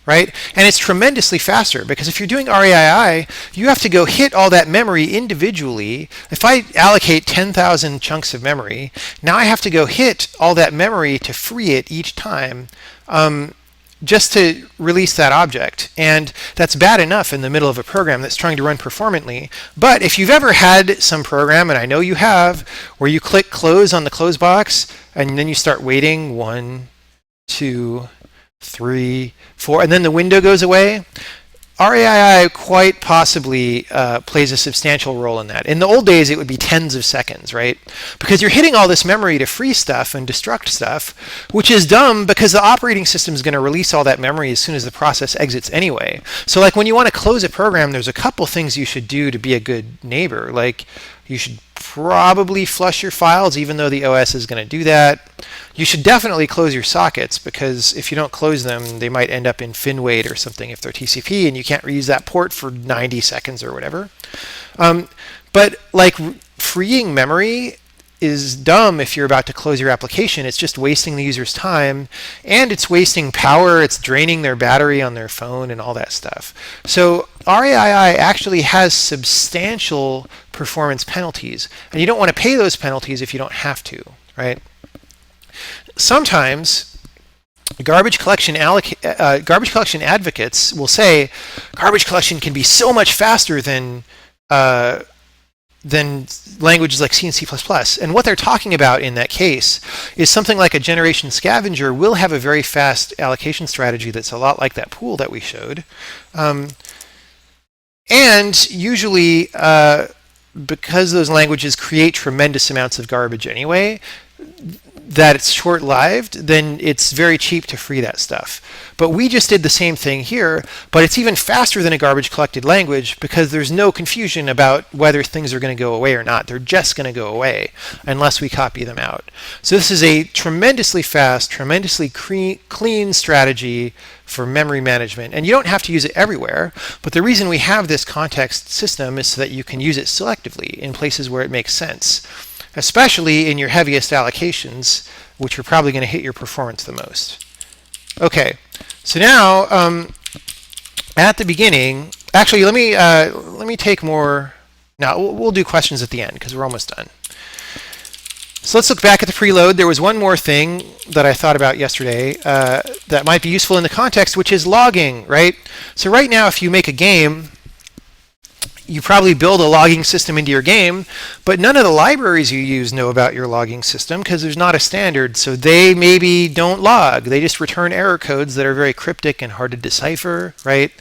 S1: right? And it's tremendously faster because if you're doing RAII, you have to go hit all that memory individually. If I allocate 10,000 chunks of memory, now I have to go hit all that memory to free it each time just to release that object. And that's bad enough in the middle of a program that's trying to run performantly. But if you've ever had some program, and I know you have, where you click close on the close box, and then you start waiting 1, 2, 3, 4, and then the window goes away, RAII quite possibly plays a substantial role in that. In the old days, it would be tens of seconds, right? Because you're hitting all this memory to free stuff and destruct stuff, which is dumb because the operating system is going to release all that memory as soon as the process exits anyway. So like when you want to close a program, there's a couple things you should do to be a good neighbor. Like you should probably flush your files, even though the OS is going to do that. You should definitely close your sockets because if you don't close them, they might end up in FinWait or something if they're TCP, and you can't reuse that port for 90 seconds or whatever. But like freeing memory is dumb if you're about to close your application. It's just wasting the user's time, and it's wasting power. It's draining their battery on their phone and all that stuff. So RAII actually has substantial performance penalties, and you don't want to pay those penalties if you don't have to, right? Sometimes garbage collection advocates will say garbage collection can be so much faster than languages like C and C++. And what they're talking about in that case is something like a generation scavenger will have a very fast allocation strategy that's a lot like that pool that we showed. And usually, because those languages create tremendous amounts of garbage anyway, that it's short-lived, then it's very cheap to free that stuff. But we just did the same thing here, but it's even faster than a garbage-collected language because there's no confusion about whether things are going to go away or not. They're just going to go away unless we copy them out. So this is a tremendously fast, tremendously clean strategy for memory management. And you don't have to use it everywhere, but the reason we have this context system is so that you can use it selectively in places where it makes sense, especially in your heaviest allocations, which are probably going to hit your performance the most. Okay, so now at the beginning, actually let me take more. Now we'll do questions at the end because we're almost done. So let's look back at the preload. There was one more thing that I thought about yesterday that might be useful in the context, which is logging, right? So right now, if you make a game, you probably build a logging system into your game, but none of the libraries you use know about your logging system because there's not a standard. So they maybe don't log. They just return error codes that are very cryptic and hard to decipher, right?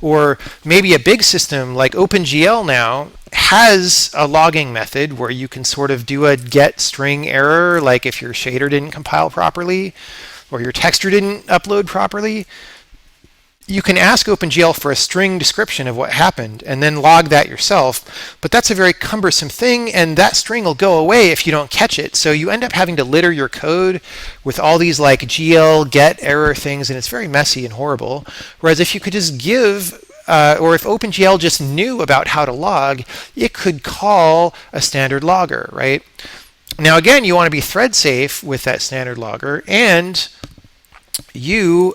S1: Or maybe a big system like OpenGL now has a logging method where you can sort of do a get string error, like if your shader didn't compile properly or your texture didn't upload properly. you can ask OpenGL for a string description of what happened and then log that yourself, but that's a very cumbersome thing, and that string will go away if you don't catch it. So you end up having to litter your code with all these like GL get error things, and it's very messy and horrible. Whereas if you could just give or if OpenGL just knew about how to log, it could call a standard logger, right? Now again, you want to be thread safe with that standard logger, and you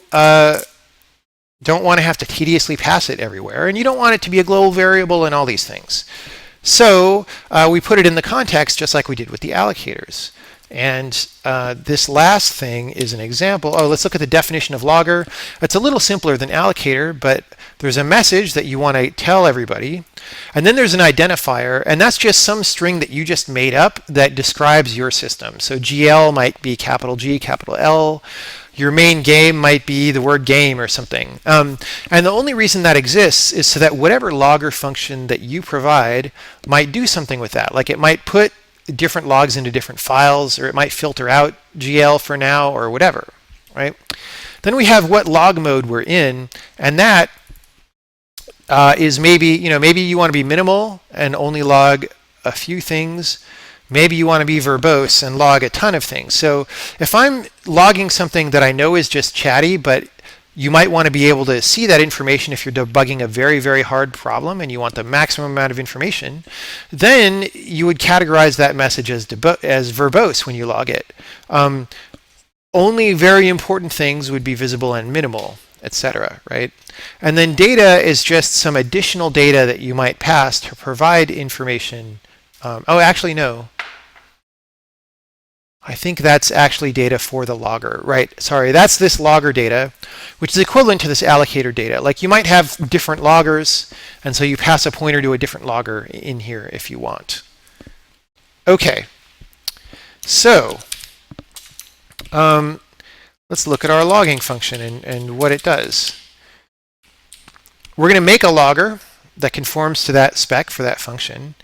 S1: don't want to have to tediously pass it everywhere, and you don't want it to be a global variable and all these things. So we put it in the context just like we did with the allocators. And this last thing is an example. Oh, let's look at the definition of logger. It's a little simpler than allocator, but there's a message that you want to tell everybody. And then there's an identifier, and that's just some string that you just made up that describes your system. So GL might be capital G, capital L. Your main game might be the word game or something. And the only reason that exists is so that whatever logger function that you provide might do something with that. Like it might put different logs into different files, or it might filter out GL for now, or whatever, right? Then we have what log mode we're in, and that is maybe you want to be minimal and only log a few things. Maybe you want to be verbose and log a ton of things. So if I'm logging something that I know is just chatty, but you might want to be able to see that information if you're debugging a very, very hard problem and you want the maximum amount of information, then you would categorize that message as verbose when you log it. Only very important things would be visible and minimal, etc., right? And then data is just some additional data that you might pass to provide information. Oh, actually, no. I think that's actually data for the logger, right? Sorry, that's this logger data, which is equivalent to this allocator data. Like you might have different loggers, and so you pass a pointer to a different logger in here if you want. Okay, so let's look at our logging function and what it does. We're going to make a logger that conforms to that spec for that function.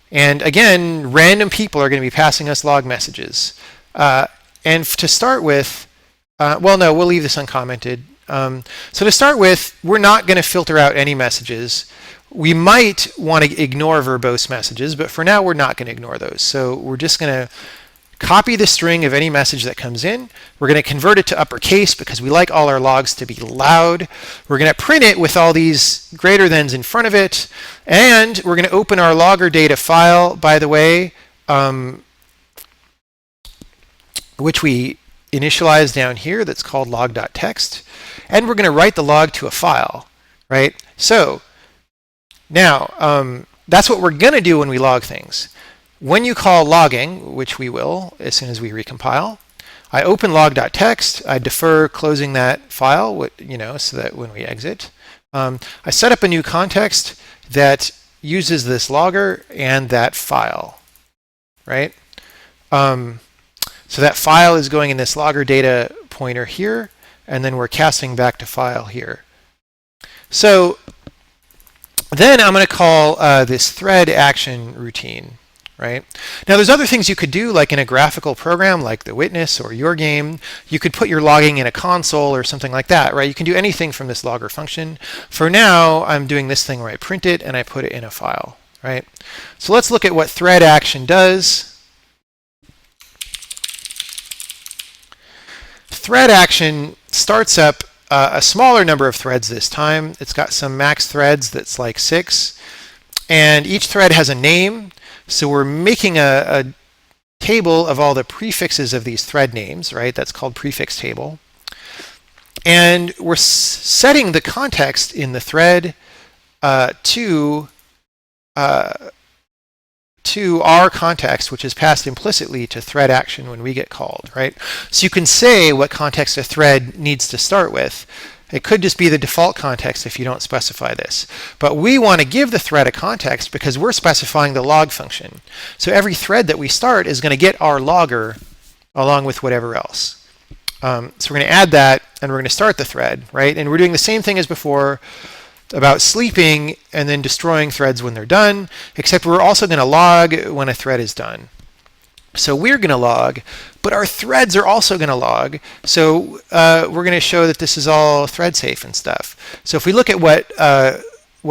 S1: And again, random people are going to be passing us log messages. And to start with, well, no, we'll leave this uncommented. So to start with, we're not going to filter out any messages. We might want to ignore verbose messages, but for now, we're not going to ignore those. So we're just going to copy the string of any message that comes in. We're going to convert it to uppercase because we like all our logs to be loud. We're going to print it with all these greater thans in front of it. And we're going to open our logger data file, by the way, which we initialize down here that's called log.txt. And we're going to write the log to a file, right? So now that's what we're going to do when we log things. When you call logging, which we will as soon as we recompile, I open log.txt. I defer closing that file, so that when we exit, I set up a new context that uses this logger and that file, right? So that file is going in this logger data pointer here, and then we're casting back to file here. So then I'm going to call this thread action routine. Right? Now, there's other things you could do, like in a graphical program like the Witness or your game. You could put your logging in a console or something like that, right? You can do anything from this logger function. For now, I'm doing this thing where I print it and I put it in a file, right? So let's look at what thread action does. Thread action starts up a smaller number of threads this time. It's got some max threads that's like 6. And each thread has a name. So we're making a table of all the prefixes of these thread names, right? That's called prefix table. And we're setting the context in the thread to our context, which is passed implicitly to thread action when we get called, right? So you can say what context a thread needs to start with. It could just be the default context if you don't specify this. But we want to give the thread a context because we're specifying the log function. So every thread that we start is going to get our logger along with whatever else. So we're going to add that, and we're going to start the thread, right? And we're doing the same thing as before about sleeping and then destroying threads when they're done, except we're also going to log when a thread is done. So we're going to log, but our threads are also going to log. So we're going to show that this is all thread safe and stuff. So if we look at what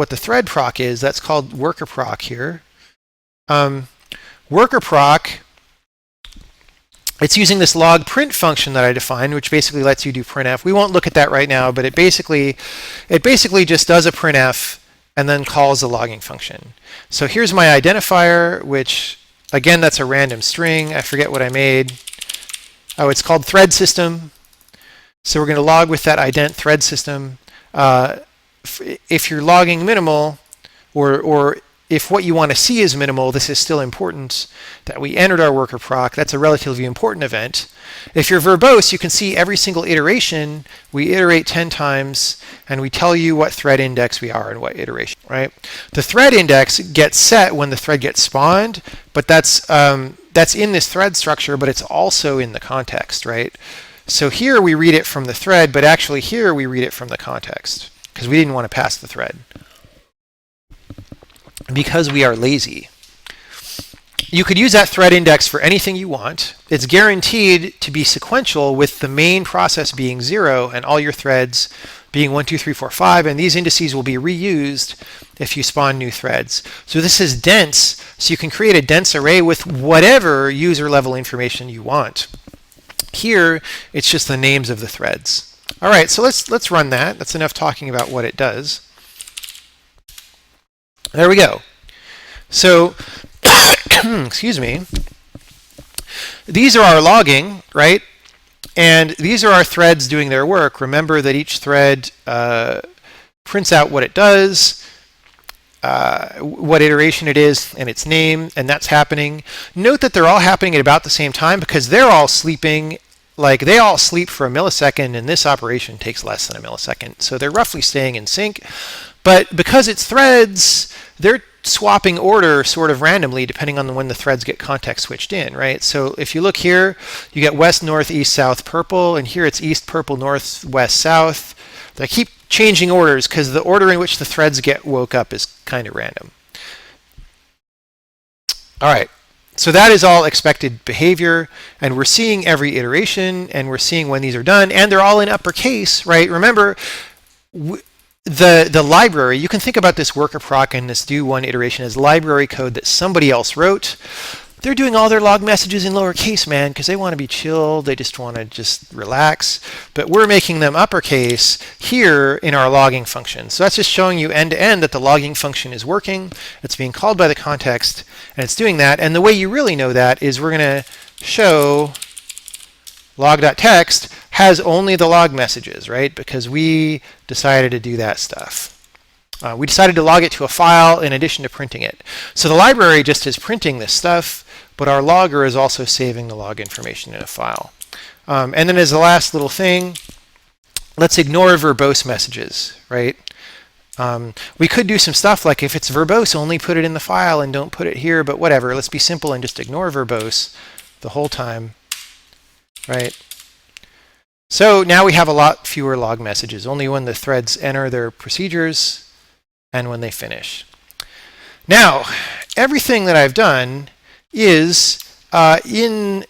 S1: the thread proc is, that's called worker proc here. Worker proc, it's using this log print function that I defined, which basically lets you do printf. We won't look at that right now, but it basically just does a printf and then calls the logging function. So here's my identifier, which again, that's a random string. I forget what I made. Oh, it's called thread system. So we're going to log with that ident thread system. If you're logging minimal, or if what you want to see is minimal, this is still important that we entered our worker proc. That's a relatively important event. If you're verbose, you can see every single iteration. We iterate 10 times, and we tell you what thread index we are and what iteration, right? The thread index gets set when the thread gets spawned, but that's in this thread structure, but it's also in the context, right? So here we read it from the thread, but actually here we read it from the context because we didn't want to pass the thread, because we are lazy. You could use that thread index for anything you want. It's guaranteed to be sequential with the main process being 0 and all your threads being 1, 2, 3, 4, 5, and these indices will be reused if you spawn new threads. So this is dense, so you can create a dense array with whatever user level information you want. Here, it's just the names of the threads. All right, so let's run that. That's enough talking about what it does. There we go. So, excuse me. These are our logging, right? And these are our threads doing their work. Remember that each thread prints out what it does, what iteration it is, and its name, and that's happening. Note that they're all happening at about the same time because they're all sleeping. Like, they all sleep for a millisecond, and this operation takes less than a millisecond. So they're roughly staying in sync. But because it's threads, they're swapping order sort of randomly depending on when the threads get context switched in, right? So if you look here, you get west, north, east, south, purple, and here it's east, purple, north, west, south. They keep changing orders because the order in which the threads get woke up is kind of random. All right. So that is all expected behavior, and we're seeing every iteration, and we're seeing when these are done, and they're all in uppercase, right? Remember, the library, you can think about this worker proc and this do one iteration as library code that somebody else wrote. They're doing all their log messages in lowercase, man, because they want to be chill. They just want to just relax. But we're making them uppercase here in our logging function. So that's just showing you end to end that the logging function is working. It's being called by the context, and it's doing that. And the way you really know that is we're going to show log.text has only the log messages, right? Because we decided to do that stuff. We decided to log it to a file in addition to printing it. So the library just is printing this stuff, but our logger is also saving the log information in a file. And then as the last little thing, let's ignore verbose messages, right? We could do some stuff like if it's verbose, only put it in the file and don't put it here, but whatever. Let's be simple and just ignore verbose the whole time, right? So now we have a lot fewer log messages, only when the threads enter their procedures and when they finish. Now, everything that I've done is in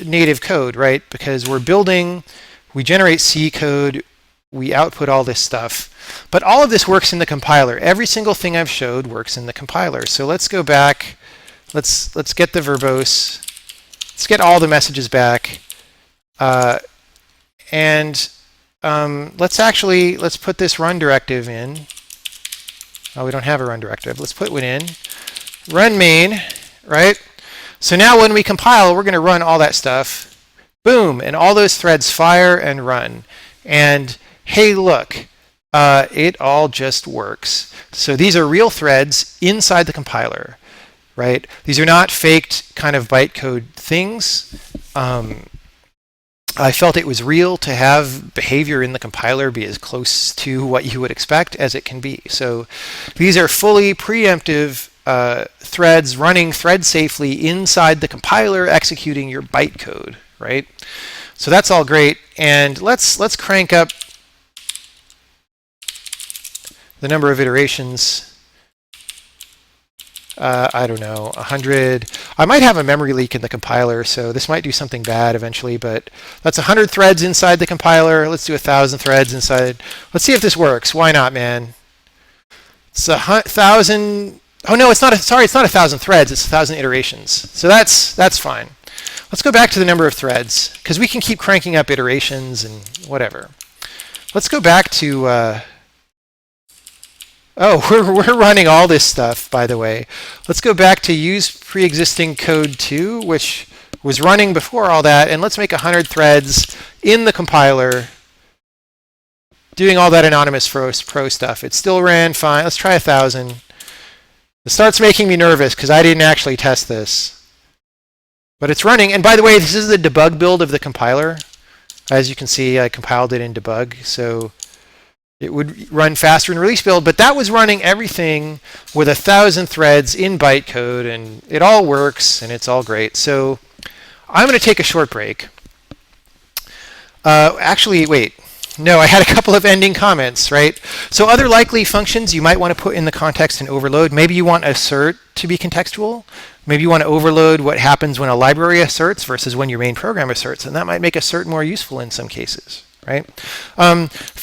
S1: native code, right? Because we're building, we generate C code, we output all this stuff. But all of this works in the compiler. Every single thing I've showed works in the compiler. So let's go back. Let's get the verbose. Let's get all the messages back. And let's put this run directive in. Oh, we don't have a run directive. Let's put one in. Run main, right? So now when we compile, we're going to run all that stuff. Boom, and all those threads fire and run. And hey, look, it all just works. So these are real threads inside the compiler, right? These are not faked kind of bytecode things. I felt it was real to have behavior in the compiler be as close to what you would expect as it can be. So these are fully preemptive threads running thread safely inside the compiler, executing your bytecode, right? So that's all great. And let's crank up the number of iterations I don't know, 100. I might have a memory leak in the compiler, so this might do something bad eventually, but that's 100 threads inside the compiler. Let's do 1,000 threads inside. Let's see if this works. Why not, man? It's 1,000. Oh no, it's not. Sorry, it's not 1,000 threads. It's 1,000 iterations. So that's fine. Let's go back to the number of threads because we can keep cranking up iterations and whatever. Let's go back to. Oh, we're running all this stuff, by the way. Let's go back to use pre-existing code 2, which was running before all that, and let's make 100 threads in the compiler doing all that anonymous pro stuff. It still ran fine. Let's try 1,000. It starts making me nervous because I didn't actually test this. But it's running. And by the way, this is the debug build of the compiler. As you can see, I compiled it in debug. So it would run faster in release build, but that was running everything with 1,000 threads in bytecode, and it all works, and it's all great. So I'm going to take a short break. Actually, wait. No, I had a couple of ending comments, right? So other likely functions you might want to put in the context and overload. Maybe you want assert to be contextual. Maybe you want to overload what happens when a library asserts versus when your main program asserts, and that might make assert more useful in some cases. Right?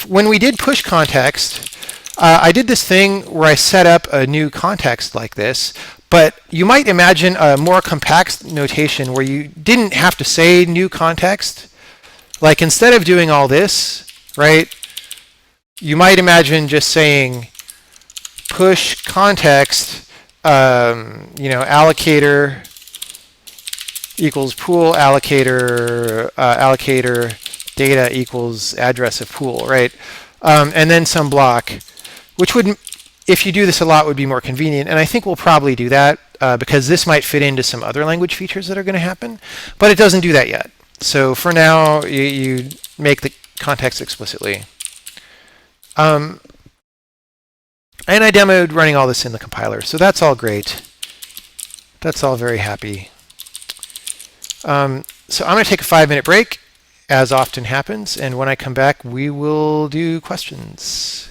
S1: When we did push context, I did this thing where I set up a new context like this, but you might imagine a more compact notation where you didn't have to say new context. Like instead of doing all this, right, you might imagine just saying push context, allocator equals pool allocator, allocator data equals address of pool, right? And then some block, which would, if you do this a lot, would be more convenient. And I think we'll probably do that because this might fit into some other language features that are going to happen. But it doesn't do that yet. So for now, you make the context explicitly. And I demoed running all this in the compiler. So that's all great. That's all very happy. So I'm going to take a 5-minute break, as often happens, and when I come back, we will do questions.